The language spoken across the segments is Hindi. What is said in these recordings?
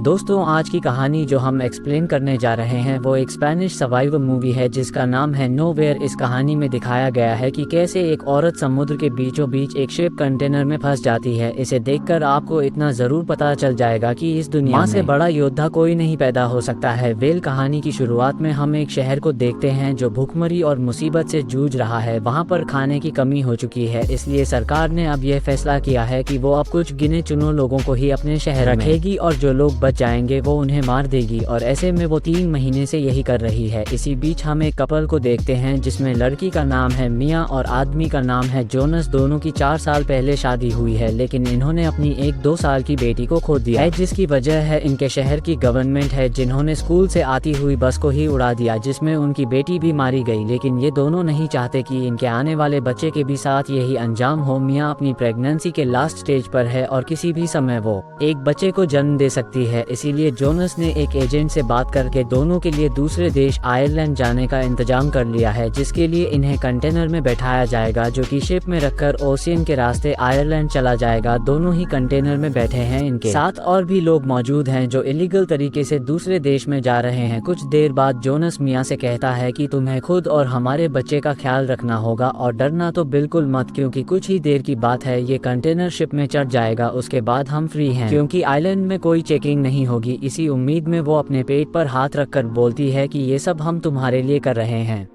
दोस्तों, आज की कहानी जो हम एक्सप्लेन करने जा रहे हैं वो एक स्पेनिश सर्वाइवल मूवी है जिसका नाम है नोवेयर। इस कहानी में दिखाया गया है कि कैसे एक औरत समुद्र के बीचों बीच एक शिप कंटेनर में फंस जाती है। इसे देखकर आपको इतना जरूर पता चल जाएगा कि इस दुनिया से बड़ा योद्धा कोई नहीं पैदा हो सकता है। वेल कहानी की शुरुआत में हम एक शहर को देखते हैं जो भूखमरी और मुसीबत से जूझ रहा है। वहाँ पर खाने की कमी हो चुकी है, इसलिए सरकार ने अब यह फैसला किया है कि वो अब कुछ गिने चुने लोगों को ही अपने शहर रखेगी और जो लोग बच जाएंगे वो उन्हें मार देगी। और ऐसे में वो 3 महीने से यही कर रही है। इसी बीच हम एक कपल को देखते हैं जिसमें लड़की का नाम है मिया और आदमी का नाम है जोनस। दोनों की 4 साल पहले शादी हुई है, लेकिन इन्होंने अपनी 1-2 साल की बेटी को खो दिया है, जिसकी वजह है इनके शहर की गवर्नमेंट है जिन्होंने स्कूल से आती हुई बस को ही उड़ा दिया, जिसमें उनकी बेटी भी मारी गई। लेकिन ये दोनों नहीं चाहते कि इनके आने वाले बच्चे के भी साथ यही अंजाम हो। मिया अपनी प्रेगनेंसी के लास्ट स्टेज पर है और किसी भी समय वो एक बच्चे को जन्म दे सकती है। इसीलिए जोनस ने एक एजेंट से बात करके दोनों के लिए दूसरे देश आयरलैंड जाने का इंतजाम कर लिया है, जिसके लिए इन्हें कंटेनर में बैठाया जाएगा जो कि शिप में रखकर ओशियन के रास्ते आयरलैंड चला जाएगा। दोनों ही कंटेनर में बैठे हैं। इनके साथ और भी लोग मौजूद हैं जो इलीगल तरीके से दूसरे देश में जा रहे हैं। कुछ देर बाद जोनस मिया से कहता है कि तुम्हें खुद और हमारे बच्चे का ख्याल रखना होगा और डरना तो बिल्कुल मत, क्योंकि कुछ ही देर की बात है ये कंटेनर शिप में चढ़ जाएगा। उसके बाद हम फ्री हैं, क्योंकि आइलैंड में कोई चेकिंग नहीं होगी। इसी उम्मीद में वो अपने पेट पर हाथ रखकर बोलती है कि ये सब हम तुम्हारे लिए कर रहे हैं।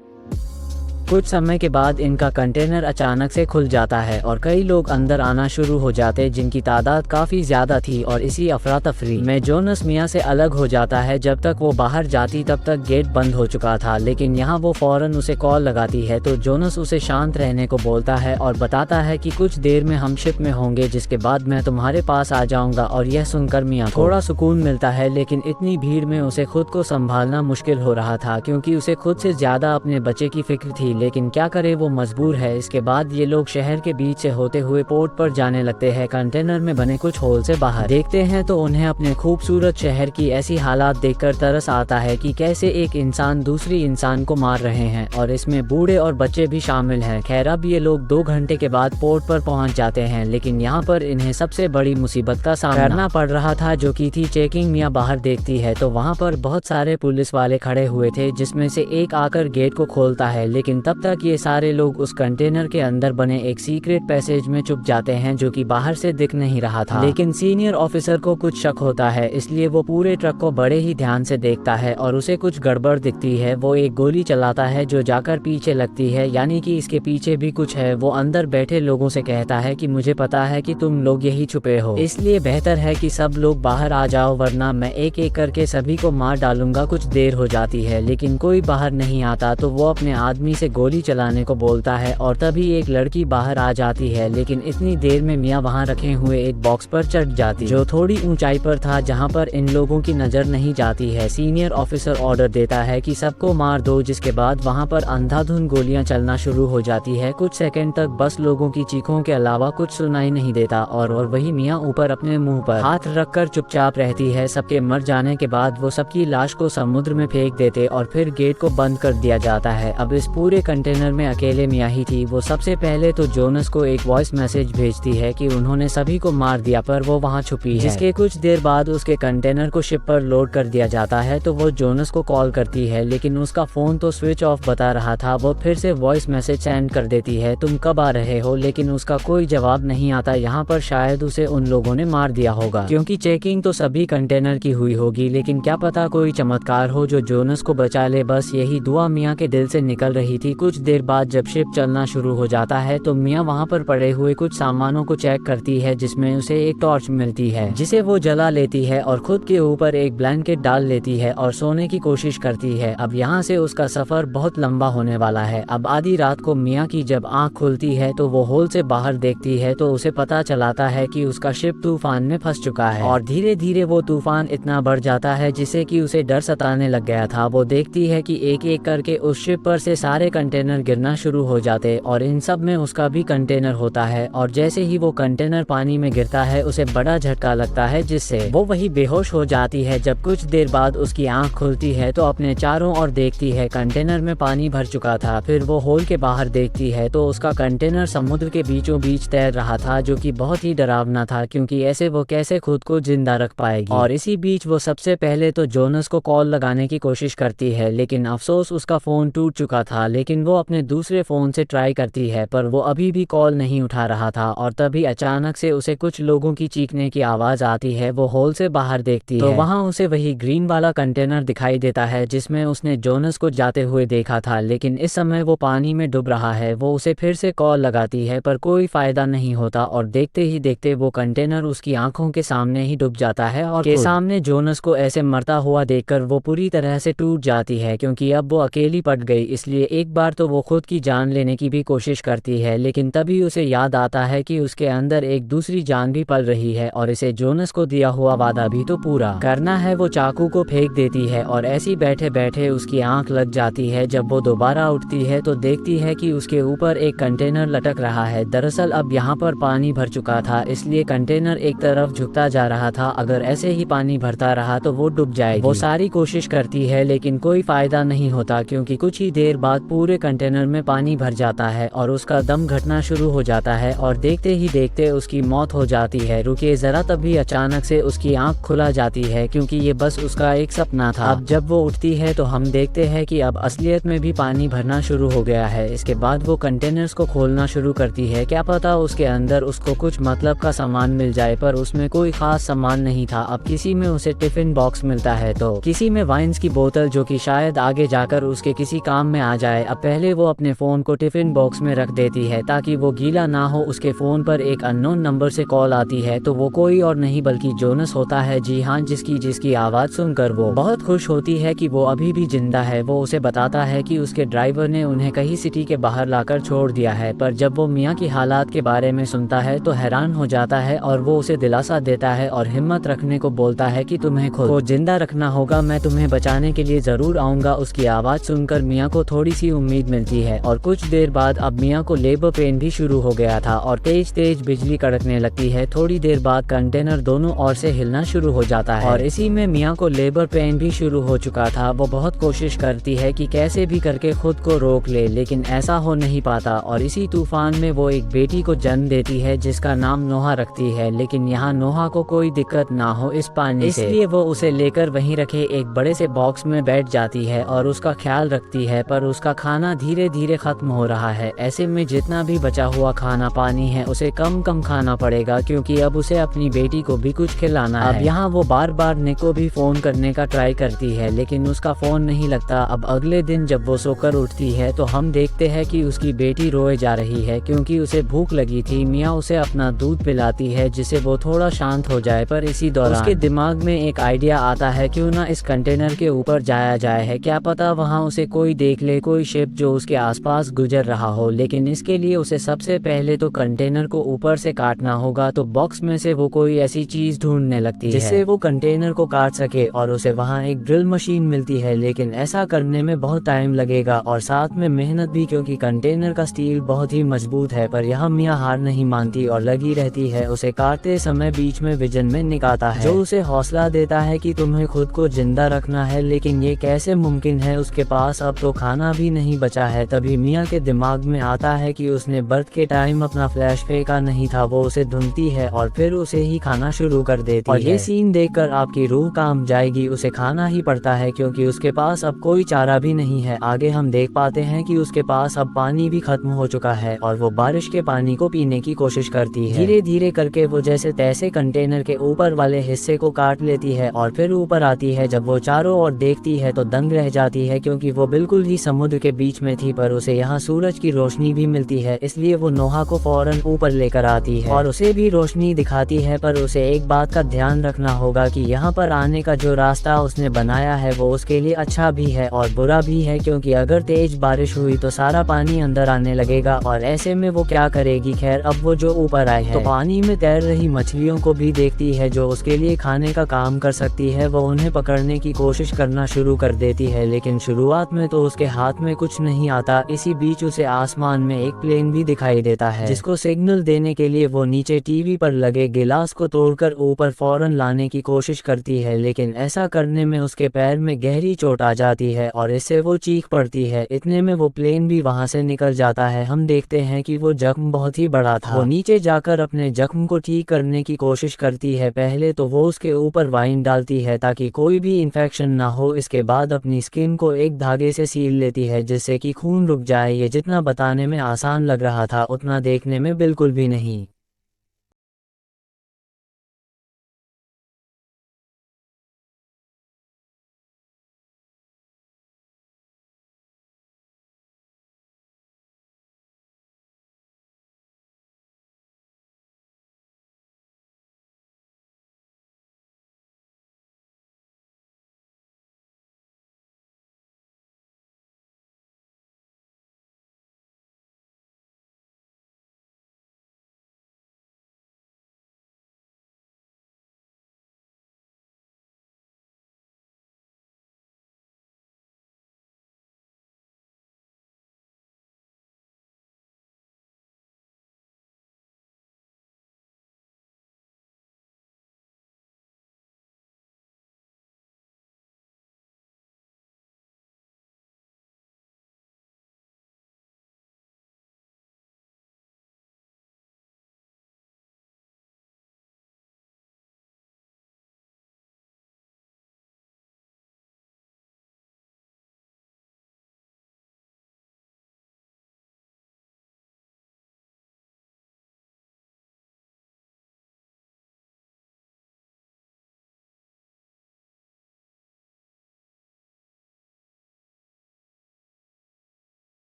कुछ समय के बाद इनका कंटेनर अचानक से खुल जाता है और कई लोग अंदर आना शुरू हो जाते, जिनकी तादाद काफी ज्यादा थी। और इसी अफरा तफरी में जोनस मिया से अलग हो जाता है। जब तक वो बाहर जाती तब तक गेट बंद हो चुका था, लेकिन यहाँ वो फौरन उसे कॉल लगाती है तो जोनस उसे शांत रहने को बोलता है और बताता है कि कुछ देर में हम शिप में होंगे, जिसके बाद मैं तुम्हारे पास आ जाऊंगा। और यह सुनकर मिया थोड़ा सुकून मिलता है, लेकिन इतनी भीड़ में उसे खुद को संभालना मुश्किल हो रहा था, क्योंकि उसे खुद से ज्यादा अपने बच्चे की फिक्र थी। लेकिन क्या करे, वो मजबूर है। इसके बाद ये लोग शहर के बीच से होते हुए पोर्ट पर जाने लगते हैं। कंटेनर में बने कुछ होल से बाहर देखते हैं तो उन्हें अपने खूबसूरत शहर की ऐसी हालात देखकर तरस आता है कि कैसे एक इंसान दूसरी इंसान को मार रहे हैं, और इसमें बूढ़े और बच्चे भी शामिल हैं। खैर, अब ये लोग 2 घंटे के बाद पोर्ट पर पहुंच जाते हैं, लेकिन यहाँ पर इन्हें सबसे बड़ी मुसीबत का सामना करना पड़ रहा था, जो की थी चेकिंग। मिया बाहर देखती है तो वहाँ पर बहुत सारे पुलिस वाले खड़े हुए थे, जिसमें से एक आकर गेट को खोलता है। लेकिन तब तक ये सारे लोग उस कंटेनर के अंदर बने एक सीक्रेट पैसेज में छुप जाते हैं, जो कि बाहर से दिख नहीं रहा था। लेकिन सीनियर ऑफिसर को कुछ शक होता है, इसलिए वो पूरे ट्रक को बड़े ही ध्यान से देखता है और उसे कुछ गड़बड़ दिखती है। वो एक गोली चलाता है जो जाकर पीछे लगती है, यानी कि इसके पीछे भी कुछ है। वो अंदर बैठे लोगों से कहता है कि मुझे पता है कि तुम लोग यही छुपे हो, इसलिए बेहतर है कि सब लोग बाहर आ जाओ, वरना मैं एक एक करके सभी को मार डालूंगा। कुछ देर हो जाती है लेकिन कोई बाहर नहीं आता, तो वो अपने आदमी से गोली चलाने को बोलता है और तभी एक लड़की बाहर आ जाती है। लेकिन इतनी देर में मिया वहां रखे हुए एक बॉक्स पर चढ़ जाती, जो थोड़ी ऊंचाई पर था, जहां पर इन लोगों की नजर नहीं जाती है। सीनियर ऑफिसर ऑर्डर देता है कि सबको मार दो, जिसके बाद वहां पर अंधाधुंध गोलियां चलना शुरू हो जाती है। कुछ सेकंड तक बस लोगों की चीखों के अलावा कुछ सुनाई नहीं देता, और वही मिया ऊपर अपने मुंह पर हाथ रखकर चुपचाप रहती है। सबके मर जाने के बाद वो सबकी लाश को समुद्र में फेंक देते और फिर गेट को बंद कर दिया जाता है। अब इस पूरे कंटेनर में अकेले मिया ही थी। वो सबसे पहले तो जोनस को एक वॉइस मैसेज भेजती है कि उन्होंने सभी को मार दिया, पर वो वहाँ छुपी है। जिसके कुछ देर बाद उसके कंटेनर को शिप पर लोड कर दिया जाता है, तो वो जोनस को कॉल करती है, लेकिन उसका फोन तो स्विच ऑफ बता रहा था। वो फिर से वॉइस मैसेज सेंड कर देती है, तुम कब आ रहे हो, लेकिन उसका कोई जवाब नहीं आता। यहाँ पर शायद उसे उन लोगों ने मार दिया होगा, क्योंकि चेकिंग तो सभी कंटेनर की हुई होगी। लेकिन क्या पता कोई चमत्कार हो जो जोनस को बचा ले। बस यही दुआ मिया के दिल से निकल रही थी। कुछ देर बाद जब शिप चलना शुरू हो जाता है तो मिया वहाँ पर पड़े हुए कुछ सामानों को चेक करती है, जिसमें उसे एक टॉर्च मिलती है, जिसे वो जला लेती है और खुद के ऊपर एक ब्लैंकेट डाल लेती है और सोने की कोशिश करती है। अब यहाँ से उसका सफर बहुत लंबा होने वाला है। अब आधी रात को मिया की जब आँख खुलती है तो वो होल से बाहर देखती है, तो उसे पता चलाता है कि उसका शिप तूफान में फंस चुका है। और धीरे धीरे वो तूफान इतना बढ़ जाता है जिससे कि उसे डर सताने लग गया था। वो देखती है कि एक एक करके उस शिप पर से सारे कंटेनर गिरना शुरू हो जाते और इन सब में उसका भी कंटेनर होता है। और जैसे ही वो कंटेनर पानी में गिरता है उसे बड़ा झटका लगता है जिससे वो वही बेहोश हो जाती है। जब कुछ देर बाद उसकी आंख खुलती है तो अपने चारों ओर देखती है, कंटेनर में पानी भर चुका था। फिर वो होल के बाहर देखती है तो उसका कंटेनर समुद्र के बीचों बीच तैर रहा था, जो कि बहुत ही डरावना था क्योंकि ऐसे वो कैसे खुद को जिंदा रख पाएगी। और इसी बीच वो सबसे पहले तो जोनस को कॉल लगाने की कोशिश करती है, लेकिन अफसोस उसका फोन टूट चुका था। लेकिन वो अपने दूसरे फोन से ट्राई करती है पर वो अभी भी कॉल नहीं उठा रहा था। और तभी अचानक से उसे कुछ लोगों की चीखने की आवाज आती है। वो होल से बाहर देखती है तो वहाँ उसे वही ग्रीन वाला कंटेनर दिखाई देता है जिसमें उसने जोनस को जाते हुए देखा था, लेकिन इस समय वो पानी में डूब रहा है। वो उसे फिर से कॉल लगाती है पर कोई फायदा नहीं होता और देखते ही देखते वो कंटेनर उसकी आंखों के सामने ही डूब जाता है। और के सामने जोनस को ऐसे मरता हुआ देखकर वो पूरी तरह से टूट जाती है क्योंकि अब वो अकेली पड़ गई। इसलिए एक बार तो वो खुद की जान लेने की भी कोशिश करती है, लेकिन तभी उसे याद आता है कि उसके अंदर एक दूसरी जान भी पल रही है और इसे जोनस को दिया हुआ वादा भी तो पूरा करना है। वो चाकू को फेंक देती है और ऐसी बैठे बैठे उसकी आंख लग जाती है। जब वो दोबारा उठती है तो देखती है कि उसके ऊपर एक कंटेनर लटक रहा है। दरअसल अब यहाँ पर पानी भर चुका था, इसलिए कंटेनर एक तरफ झुकता जा रहा था। अगर ऐसे ही पानी भरता रहा तो वो डूब जाएगी। वो सारी कोशिश करती है लेकिन कोई फायदा नहीं होता क्योंकि कुछ ही देर बाद पूरे कंटेनर में पानी भर जाता है और उसका दम घटना शुरू हो जाता है और देखते ही देखते उसकी मौत हो जाती है। रुकिए जरा, तभी अचानक से उसकी आंख खुला जाती है क्योंकि ये बस उसका एक सपना था। अब जब वो उठती है तो हम देखते हैं कि अब असलियत में भी पानी भरना शुरू हो गया है। इसके बाद वो कंटेनर्स को खोलना शुरू करती है, क्या पता उसके अंदर उसको कुछ मतलब का सामान मिल जाए, पर उसमें कोई खास सामान नहीं था। अब किसी में उसे टिफिन बॉक्स मिलता है तो किसी में वाइन्स की बोतल, जो कि शायद आगे जाकर उसके किसी काम में आ जाए। अब पहले वो अपने फोन को टिफिन बॉक्स में रख देती है ताकि वो गीला ना हो। उसके फोन पर एक अननोन नंबर से कॉल आती है तो वो कोई और नहीं बल्कि जोनस होता है। जी हाँ, जिसकी आवाज सुनकर वो बहुत खुश होती है कि वो अभी भी जिंदा है। वो उसे बताता है कि उसके ड्राइवर ने उन्हें कहीं सिटी के बाहर लाकर छोड़ दिया है, पर जब वो मियाँ की हालात के बारे में सुनता है तो हैरान हो जाता है और वो उसे दिलासा देता है और हिम्मत रखने को बोलता है कि तुम्हें खुद को जिंदा रखना होगा, मैं तुम्हें बचाने के लिए जरूर आऊंगा। उसकी आवाज सुनकर मियाँ को थोड़ी सी उम्मीद मिलती है और कुछ देर बाद अब मियाँ को लेबर पेन भी शुरू हो गया था और तेज तेज बिजली कड़कने लगती है। थोड़ी देर बाद कंटेनर दोनों ओर से हिलना शुरू हो जाता है और इसी में मियाँ को लेबर पेन भी शुरू हो चुका था। वो बहुत कोशिश करती है कि कैसे भी करके खुद को रोक ले, लेकिन ऐसा हो नहीं पाता और इसी तूफान में वो एक बेटी को जन्म देती है जिसका नाम नोहा रखती है। लेकिन यहाँ नोहा को कोई दिक्कत ना हो इस पानी से, इसलिए वो उसे लेकर वहीं रखे एक बड़े से बॉक्स में बैठ जाती है और उसका ख्याल रखती है। पर उसका खाना धीरे धीरे खत्म हो रहा है। ऐसे में जितना भी बचा हुआ खाना पानी है उसे कम कम खाना पड़ेगा क्योंकि अब उसे अपनी बेटी को भी कुछ खिलाना है। अब यहाँ वो बार बार निक को भी फोन करने का ट्राई करती है लेकिन उसका फोन नहीं लगता। अब अगले दिन जब वो सोकर उठती है तो हम देखते हैं कि उसकी बेटी रोए जा रही है क्योंकि उसे भूख लगी थी। मियाँ उसे अपना दूध पिलाती है जिससे वो थोड़ा शांत हो जाए, पर इसी दौरान उसके दिमाग में एक आइडिया आता है, क्यों ना इस कंटेनर के ऊपर जाया जाए है, क्या पता वहाँ उसे कोई देख ले, कोई शिप जो उसके आसपास गुजर रहा हो। लेकिन इसके लिए उसे सबसे पहले तो कंटेनर को ऊपर से काटना होगा। तो बॉक्स में से वो कोई ऐसी चीज ढूंढने लगती है जिससे वो कंटेनर को काट सके और उसे वहाँ एक ड्रिल मशीन मिलती है, लेकिन ऐसा करने में बहुत टाइम लगेगा और साथ में मेहनत भी क्योंकि कंटेनर का स्टील बहुत ही मजबूत है। पर यह मियाँ हार नहीं मानती और लगी रहती है। उसे काटते समय बीच में विजन में निकालता है जो उसे हौसला देता है कि तुम्हें खुद को जिंदा रखना है, लेकिन ये कैसे मुमकिन है, उसके पास अब तो खाना भी नहीं बचा है। तभी मियाँ के दिमाग में आता है कि उसने बर्थ के टाइम अपना फ्लैश फेंका नहीं था। वो उसे ढूंढती है और फिर उसे ही खाना शुरू कर देती है। ये सीन देखकर आपकी रूह काम जाएगी। उसे खाना ही पड़ता है क्योंकि उसके पास अब कोई चारा भी नहीं है। आगे हम देख पाते हैं कि उसके पास अब पानी भी खत्म हो चुका है और वो बारिश के पानी को पीने की कोशिश करती है। धीरे धीरे करके वो जैसे तैसे कंटेनर के ऊपर वाले हिस्से को काट लेती है और फिर ऊपर आती है। जब वो चारों ओर देखती है तो दंग रह जाती है क्योंकि वो बिल्कुल ही समुद्र के बीच में थी, पर उसे यहाँ सूरज की रोशनी भी मिलती है। इसलिए वो नोहा को फौरन ऊपर लेकर आती है और उसे भी रोशनी दिखाती है। पर उसे एक बात का ध्यान रखना होगा कि यहाँ पर आने का जो रास्ता उसने बनाया है वो उसके लिए अच्छा भी है और बुरा भी है, क्योंकि अगर तेज बारिश हुई तो सारा पानी अंदर आने लगेगा और ऐसे में वो क्या करेगी। खैर, अब वो जो ऊपर आई है तो पानी में तैर रही मछलियों को भी देखती है जो उसके लिए खाने का काम कर सकती है। वो उन्हें पकड़ने की कोशिश करना शुरू कर देती है, लेकिन शुरुआत में तो उसके हाथ में कुछ नहीं आता। इसी बीच उसे आसमान में एक प्लेन भी दिखाई देता है, जिसको सिग्नल देने के लिए वो नीचे टीवी पर लगे गिलास को तोड़कर ऊपर फौरन लाने की कोशिश करती है, लेकिन ऐसा करने में उसके पैर में गहरी चोट आ जाती है और इससे वो चीख पड़ती है। इतने में वो प्लेन भी वहां से निकल जाता है। हम देखते हैं कि वो जख्म बहुत ही बड़ा था। वो नीचे जाकर अपने जख्म को ठीक करने की कोशिश करती है। पहले तो वो उसके ऊपर वाइन डालती है ताकि कोई भी इन्फेक्शन ना हो। इसके बाद अपनी स्किन को एक धागे से सील लेती है जिससे कि खून रुक जाए। ये जितना बताने में आसान लग रहा था उतना देखने में बिल्कुल भी नहीं।